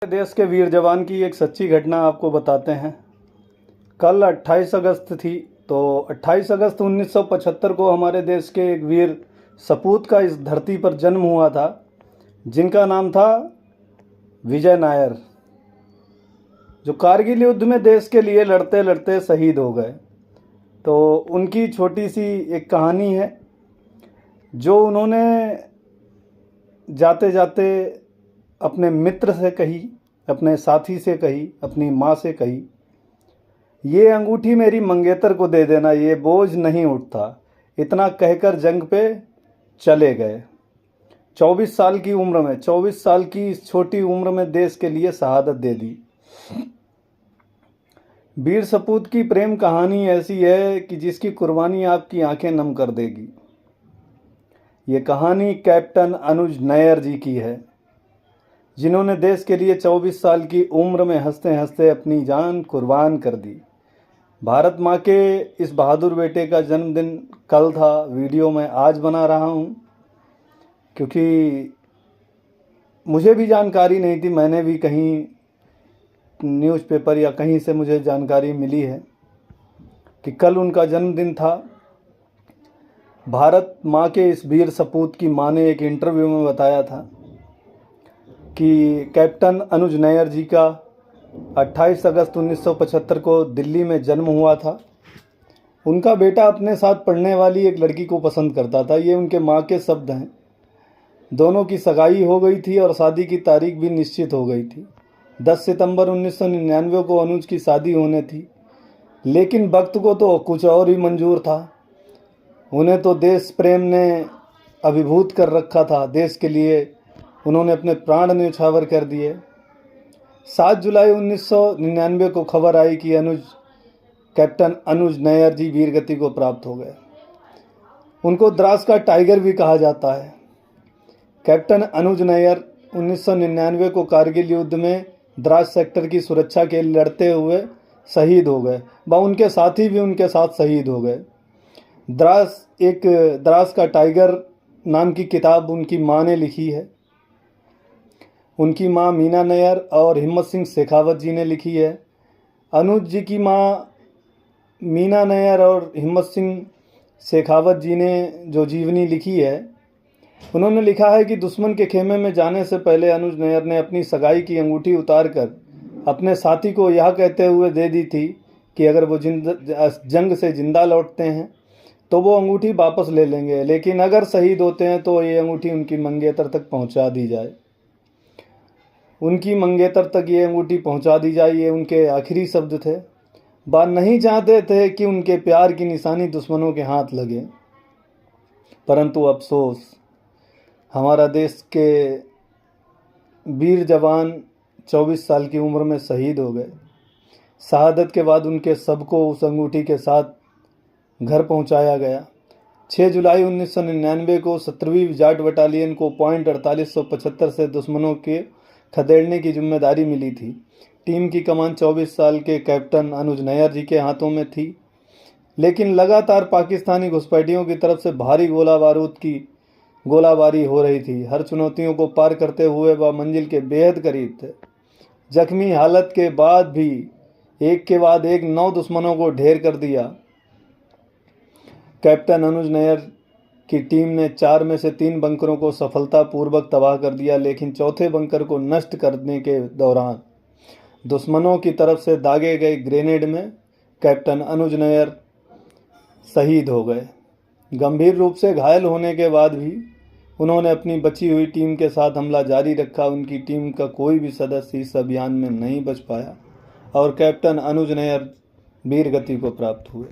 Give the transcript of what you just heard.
देश के वीर जवान की एक सच्ची घटना आपको बताते हैं। कल 28 अगस्त थी। तो 28 अगस्त 1975 को हमारे देश के एक वीर सपूत का इस धरती पर जन्म हुआ था, जिनका नाम था विजय नायर, जो कारगिल युद्ध में देश के लिए लड़ते लड़ते शहीद हो गए। तो उनकी छोटी सी एक कहानी है जो उन्होंने जाते जाते अपने मित्र से कही, अपने साथी से कही, अपनी माँ से कही, ये अंगूठी मेरी मंगेतर को दे देना, ये बोझ नहीं उठता। इतना कहकर जंग पे चले गए। 24 साल की उम्र में, 24 साल की इस छोटी उम्र में देश के लिए शहादत दे दी। वीर सपूत की प्रेम कहानी ऐसी है कि जिसकी कुर्बानी आपकी आंखें नम कर देगी। ये कहानी कैप्टन अनुज नैयर जी की है, जिन्होंने देश के लिए 24 साल की उम्र में हंसते हंसते अपनी जान कुर्बान कर दी। भारत माँ के इस बहादुर बेटे का जन्मदिन कल था। वीडियो मैं आज बना रहा हूँ क्योंकि मुझे भी जानकारी नहीं थी। मैंने भी कहीं न्यूज़पेपर या कहीं से मुझे जानकारी मिली है कि कल उनका जन्मदिन था। भारत माँ के इस वीर सपूत की माँ ने एक इंटरव्यू में बताया था कि कैप्टन अनुज नैयर जी का 28 अगस्त 1975 को दिल्ली में जन्म हुआ था। उनका बेटा अपने साथ पढ़ने वाली एक लड़की को पसंद करता था। ये उनके माँ के शब्द हैं। दोनों की सगाई हो गई थी और शादी की तारीख भी निश्चित हो गई थी। 10 सितंबर 1999 को अनुज की शादी होने थी, लेकिन वक्त को तो कुछ और ही मंजूर था। उन्हें तो देश प्रेम ने अभिभूत कर रखा था। देश के लिए उन्होंने अपने प्राण न्यौछावर कर दिए। 7 जुलाई 1999 को खबर आई कि कैप्टन अनुज नैयर जी वीरगति को प्राप्त हो गए। उनको द्रास का टाइगर भी कहा जाता है। कैप्टन अनुज नैयर 1999 को कारगिल युद्ध में द्रास सेक्टर की सुरक्षा के लिए लड़ते हुए शहीद हो गए। उनके साथी भी उनके साथ शहीद हो गए। द्रास का टाइगर नाम की किताब उनकी माँ ने लिखी है। उनकी माँ मीना नैयर और हिम्मत सिंह शेखावत जी ने लिखी है। अनुज जी की माँ मीना नैयर और हिम्मत सिंह शेखावत जी ने जो जीवनी लिखी है, उन्होंने लिखा है कि दुश्मन के खेमे में जाने से पहले अनुज नैयर ने अपनी सगाई की अंगूठी उतारकर अपने साथी को यह कहते हुए दे दी थी कि अगर वो जंग से जिंदा लौटते हैं तो वो अंगूठी वापस ले लेंगे, लेकिन अगर शहीद होते हैं तो ये अंगूठी उनकी मंगेतर तक पहुंचा दी जाए। उनकी मंगेतर तक ये अंगूठी पहुंचा दी जाए, ये उनके आखिरी शब्द थे। वह नहीं चाहते थे कि उनके प्यार की निशानी दुश्मनों के हाथ लगे, परंतु अफसोस, हमारा देश के वीर जवान 24 साल की उम्र में शहीद हो गए। शहादत के बाद उनके शव को उस अंगूठी के साथ घर पहुंचाया गया। 6 जुलाई 1999 को 17वीं जाट बटालियन को पॉइंट 4875 से दुश्मनों के खदेड़ने की जिम्मेदारी मिली थी। टीम की कमान 24 साल के कैप्टन अनुज नैयर जी के हाथों में थी, लेकिन लगातार पाकिस्तानी घुसपैठियों की तरफ से भारी गोलाबारी हो रही थी। हर चुनौतियों को पार करते हुए वह मंजिल के बेहद करीब थे। जख्मी हालत के बाद भी एक के बाद एक 9 दुश्मनों को ढेर कर दिया। कैप्टन अनुज नैयर की टीम ने 4 में से 3 बंकरों को सफलतापूर्वक तबाह कर दिया, लेकिन चौथे बंकर को नष्ट करने के दौरान दुश्मनों की तरफ से दागे गए ग्रेनेड में कैप्टन अनुज नैयर शहीद हो गए। गंभीर रूप से घायल होने के बाद भी उन्होंने अपनी बची हुई टीम के साथ हमला जारी रखा। उनकी टीम का कोई भी सदस्य इस अभियान में नहीं बच पाया और कैप्टन अनुज नैयर वीरगति को प्राप्त हुए।